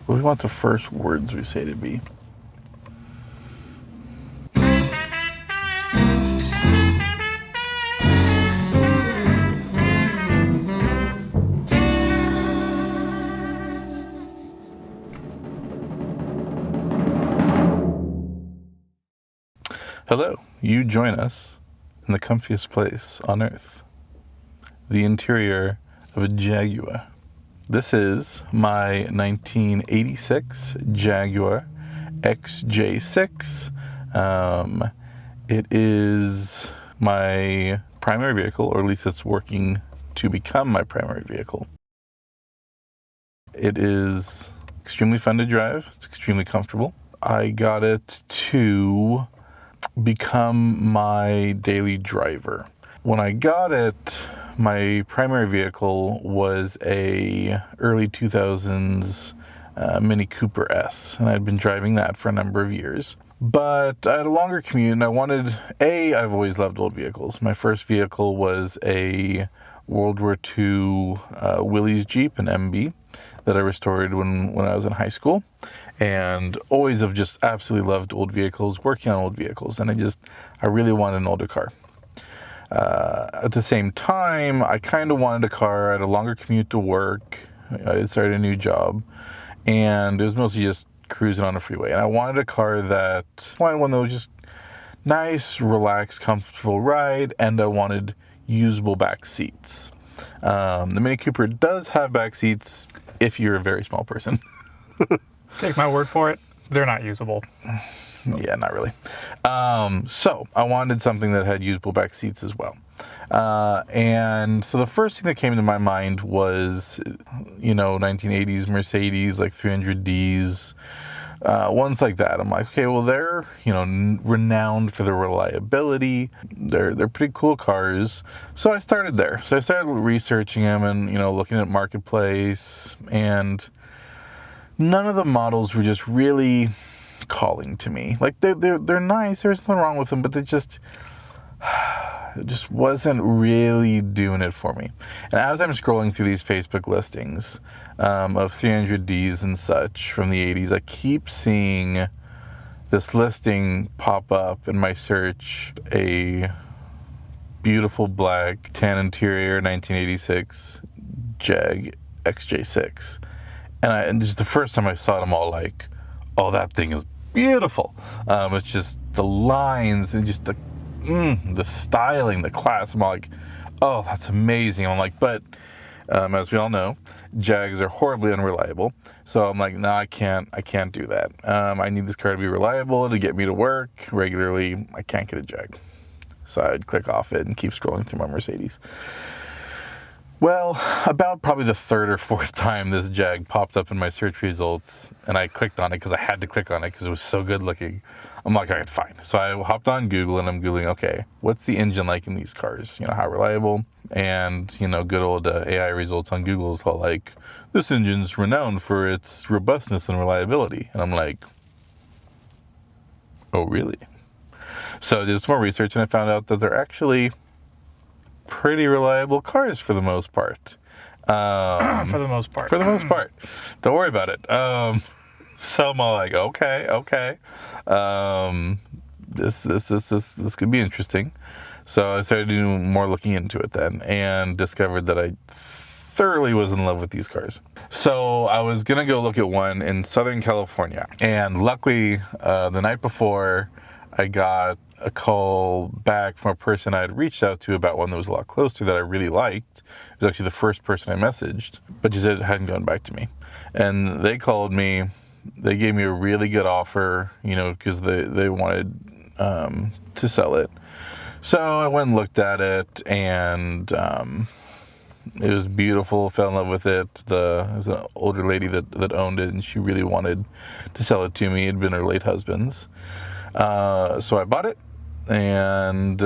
What do we want the first words we say to be? Hello, you join us in the comfiest place on earth, the interior of a Jaguar. This is my 1986 Jaguar XJ6. It is my primary vehicle, or at least it's working to become my primary vehicle. It is extremely fun to drive. It's extremely comfortable. I got it to become my daily driver. When I got it, my primary vehicle was a early 2000s Mini Cooper S, and I'd been driving that for a number of years. But I had a longer commute, and I've always loved old vehicles. My first vehicle was a World War II Willys Jeep, an MB, that I restored when I was in high school. And always have just absolutely loved old vehicles, working on old vehicles, and I really wanted an older car. At the same time, I kind of wanted a car. I had a longer commute to work. I had started a new job, and it was mostly just cruising on the freeway. And I wanted one that was just nice, relaxed, comfortable ride, and I wanted usable back seats. The Mini Cooper does have back seats if you're a very small person. Take my word for it, they're not usable. Yeah, not really. So I wanted something that had usable back seats as well. And so the first thing that came to my mind was, 1980s Mercedes, like 300Ds, ones like that. I'm like, okay, well, they're, renowned for their reliability. They're pretty cool cars. So I started there. So I started researching them and, looking at Marketplace, and none of the models were just really calling to me. Like they're nice, there's nothing wrong with them, but it just wasn't really doing it for me. And as I'm scrolling through these Facebook listings of 300Ds and such from the 80s, I keep seeing this listing pop up in my search: a beautiful black tan interior 1986 Jag XJ6. And just the first time I saw it, I'm all like, oh, that thing is beautiful. It's just the lines and just the styling, the class. I'm all like, oh, that's amazing. I'm like, but as we all know, Jags are horribly unreliable. So I'm like, no, I can't do that. I need this car to be reliable to get me to work regularly. I can't get a Jag. So I'd click off it and keep scrolling through my Mercedes. Well, about probably the third or fourth time this Jag popped up in my search results, and I clicked on it because I had to click on it because it was so good looking. I'm like, all right, fine. So I hopped on Google, and I'm Googling, okay, what's the engine like in these cars? How reliable? And, good old AI results on Google is all like, this engine's renowned for its robustness and reliability. And I'm like, oh, really? So I did some more research, and I found out that they're actually pretty reliable cars for the most part. For the most part. Don't worry about it. So I'm all like, okay. This could be interesting. So I started doing more looking into it then, and discovered that I thoroughly was in love with these cars. So I was gonna go look at one in Southern California, and luckily the night before, I got a call back from a person I had reached out to about one that was a lot closer that I really liked. It was actually the first person I messaged, but she said it hadn't gone back to me. And they called me. They gave me a really good offer, because they wanted to sell it. So I went and looked at it, and it was beautiful. Fell in love with it. It was an older lady that owned it, and she really wanted to sell it to me. It had been her late husband's. So I bought it, and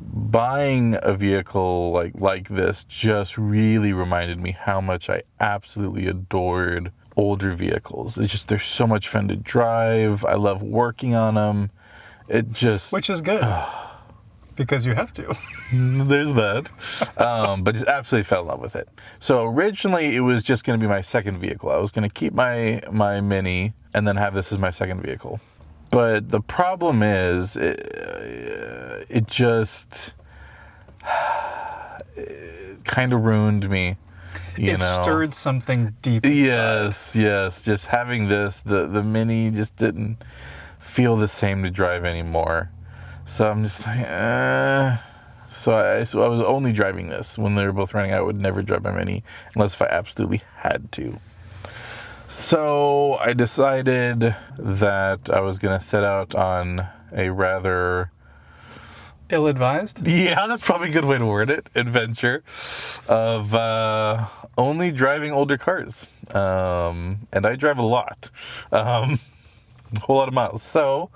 buying a vehicle like this just really reminded me how much I absolutely adored older vehicles. They're so much fun to drive. I love working on them. Which is good. Because you have to. There's that. But just absolutely fell in love with it. So originally it was just going to be my second vehicle. I was going to keep my Mini and then have this as my second vehicle. But the problem is it just kind of ruined me. It stirred something deep inside. Yes. Just having this, the Mini just didn't feel the same to drive anymore. So I'm just like, So I was only driving this. When they were both running, I would never drive my Mini unless if I absolutely had to. So I decided that I was going to set out on a rather... Ill-advised? Yeah, that's probably a good way to word it. Adventure of only driving older cars. And I drive a lot. A whole lot of miles. So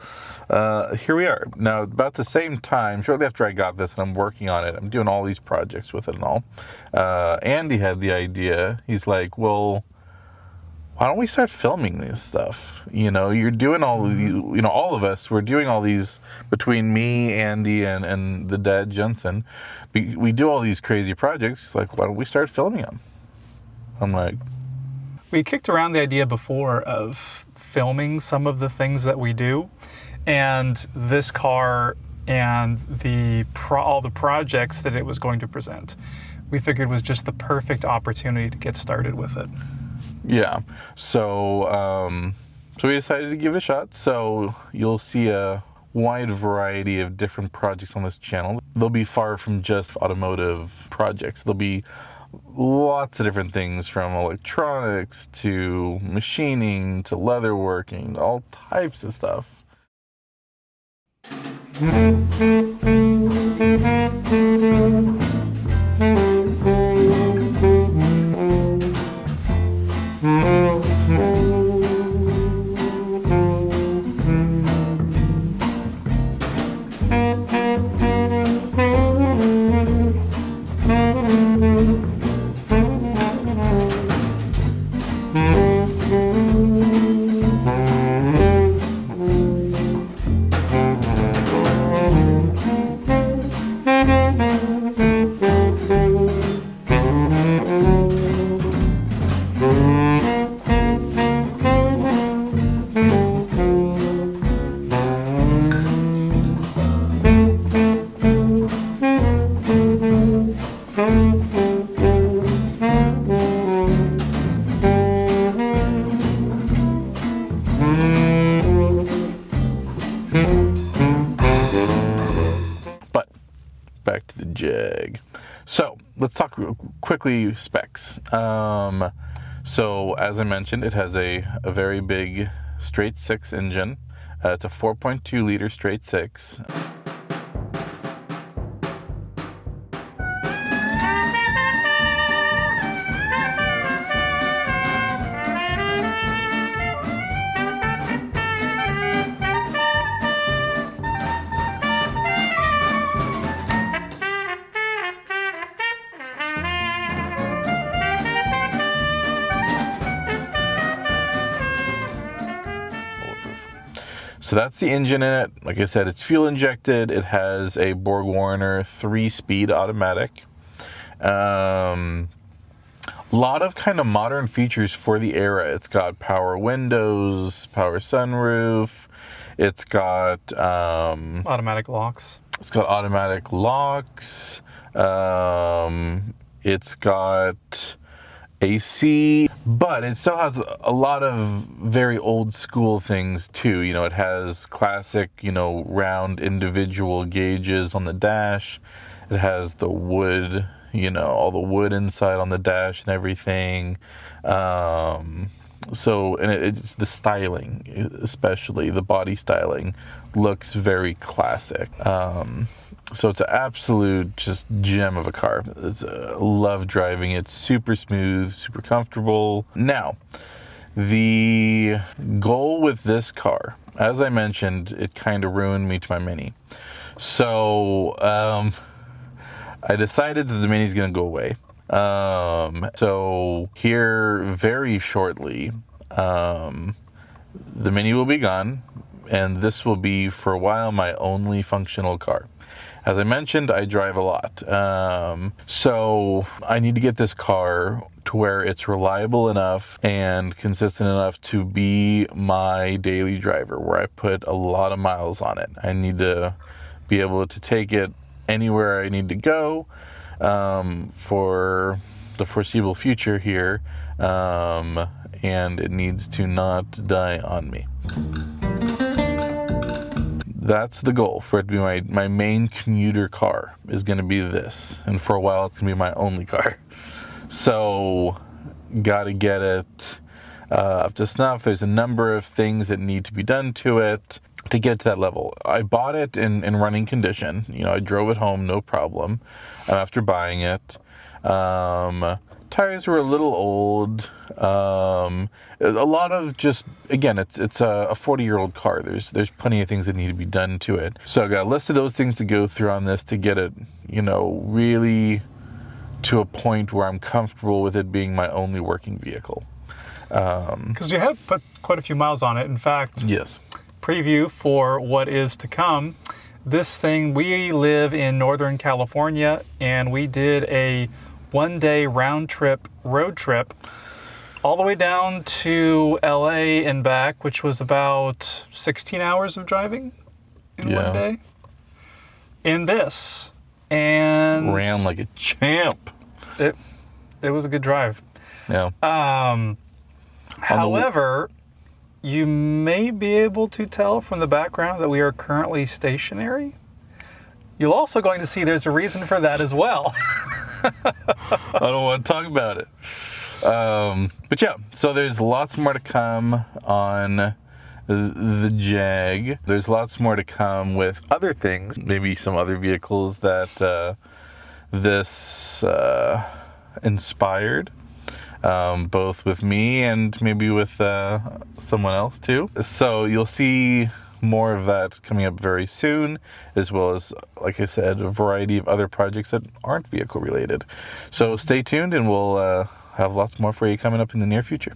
here we are. Now, about the same time, shortly after I got this and I'm working on it, I'm doing all these projects with it and all. Andy had the idea. He's like, well, why don't we start filming this stuff? You're doing all of you know, all of us, we're doing all these between me, Andy, and the dad, Jensen. We do all these crazy projects. Like, why don't we start filming them? I'm like... We kicked around the idea before of filming some of the things that we do. And this car and all the projects that it was going to present, we figured was just the perfect opportunity to get started with it. Yeah, so we decided to give it a shot. So you'll see a wide variety of different projects on this channel. They'll be far from just automotive projects. There'll be lots of different things, from electronics to machining to leatherworking, all types of stuff. But back to the Jag. So let's talk quickly specs. So as I mentioned, it has a very big straight six engine. It's a 4.2 liter straight six. So that's the engine in it. Like I said, it's fuel injected. It has a Borg-Warner 3-speed automatic. Lot of kind of modern features for the era. It's got power windows, power sunroof. It's got automatic locks. It's got automatic locks. It's got AC, but it still has a lot of very old school things too. It has classic, round individual gauges on the dash. It has the wood, all the wood inside on the dash and everything. So, and it's the styling, especially the body styling, looks very classic. So it's an absolute just gem of a car. Love driving it. Super smooth, super comfortable. Now, the goal with this car, as I mentioned, it kind of ruined me to my Mini. So I decided that the Mini's going to go away. So here very shortly, the Mini will be gone, and this will be for a while my only functional car. As I mentioned, I drive a lot. So I need to get this car to where it's reliable enough and consistent enough to be my daily driver, where I put a lot of miles on it. I need to be able to take it anywhere I need to go for the foreseeable future here, and it needs to not die on me. That's the goal, for it to be my main commuter car is going to be this. And for a while, it's going to be my only car. So, got to get it up to snuff. There's a number of things that need to be done to it to get to that level. I bought it in running condition. You know, I drove it home, no problem, after buying it. Tires were a little old. A lot of just, again, it's a 40-year-old car. There's plenty of things that need to be done to it. So I got a list of those things to go through on this to get it, you know, really to a point where I'm comfortable with it being my only working vehicle. Because you have put quite a few miles on it. In fact, Yes. preview for what is to come. This thing, we live in Northern California, and we did a one-day round trip, road trip, all the way down to LA and back, which was about 16 hours of driving in one day. In this. And ran like a champ. It was a good drive. Yeah. However, you may be able to tell from the background that we are currently stationary. You're also going to see there's a reason for that as well. I don't want to talk about it. But yeah, so there's lots more to come on the Jag. There's lots more to come with other things, maybe some other vehicles that this inspired, both with me and maybe with someone else too. So you'll see more of that coming up very soon, as well as, like I said, a variety of other projects that aren't vehicle related. So stay tuned, and we'll have lots more for you coming up in the near future.